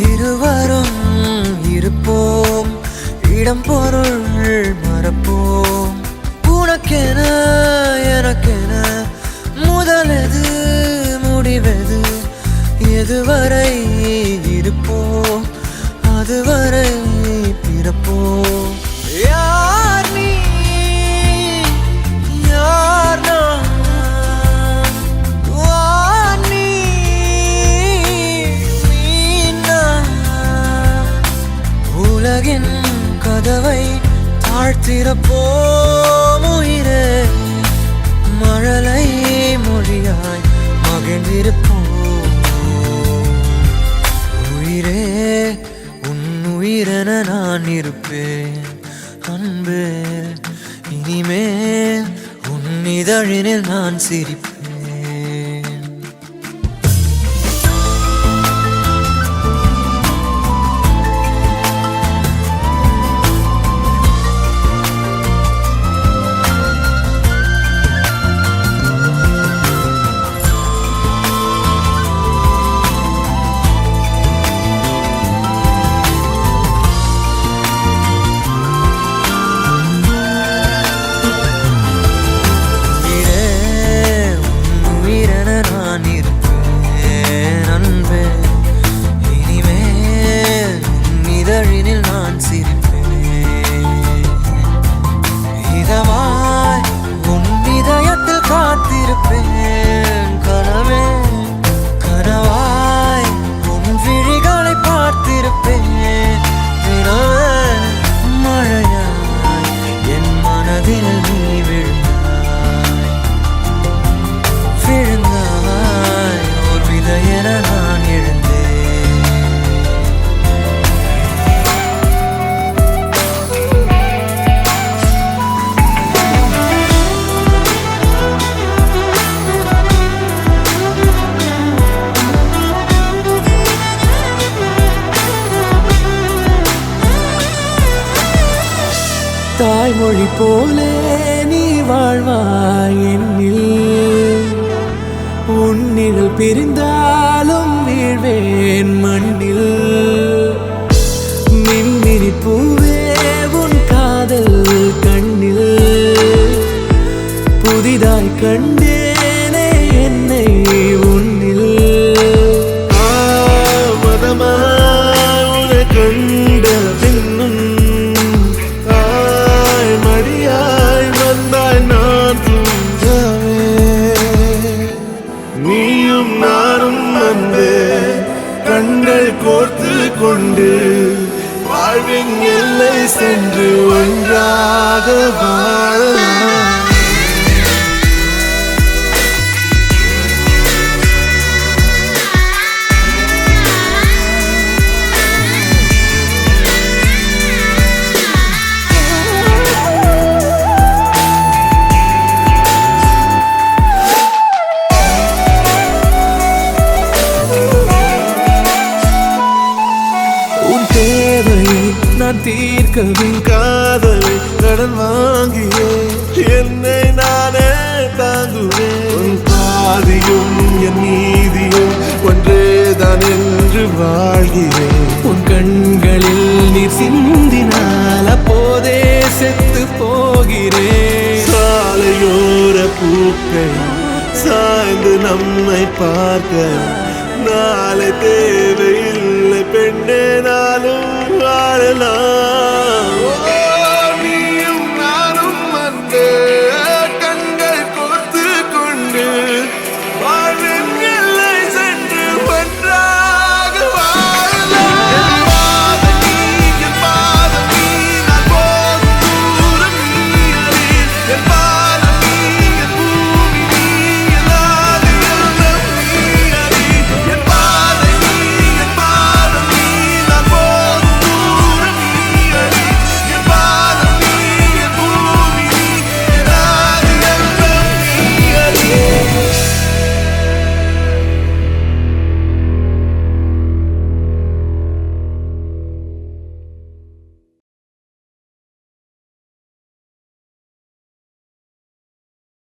இருவரும் இருப்போம், இடம் பொருள் மறப்போம். உனக்கென எனக்கென முதலெது முடிவெது, எதுவரை இருப்போம் அதுவரை பிறப்போம். யார் நீ யார் நான், வார் நீ நான். உலகின் கதவை தாழ்த்திறப்போம் உயிரே, மழலை மொழியாய் மகிழ்ந்திருப்போம். உயிரே உன் உயிரென நான் இருப்பேன் அன்பே, இனிமேல் உன் இதழினில் நான் சிரிப்பேன். நான் சிரிப்பேன் இதமாய் உன் இதயத்தில் காத்திருப்பேன். கனவே கனவாய் உன் விழிகளை பார்த்திருப்பேன். தினவே மழையாய் என் மனதில் நீ விழுந்தாய் ஓர் விதையென நான் எழுந்தேன். தாய்மொழி போலே நீ வாழ்வாய் என்னில், உன்னில் பிரிந்தாலும் வீழ்வேன் மண்ணில். மின்மினி பூவே உன் காதல் கண்ணில், புதிதாய் கண்டேனே என்னை உன்னில். மதமாய் கண்ட பின்னும் நீயும் நானும் வந்து கண்கள் கோர்த்து கொண்டு வாழ்வின் எல்லை சென்று ஒன்றாக வாழலாம். நான் தீர்க்கவும் காதலை கடன் வாங்கியே என்னை நானே தாங்குவேன். உன் பாதியும் என் நீதியும் ஒன்றேதான் என்று வாழ்கிறேன். உன் கண்களில் நீர் சிந்தினால் அப்போதே செத்து போகிறேன். சாலையோர பூக்கள் சாய்ந்து நம்மை பார்க்க நாளை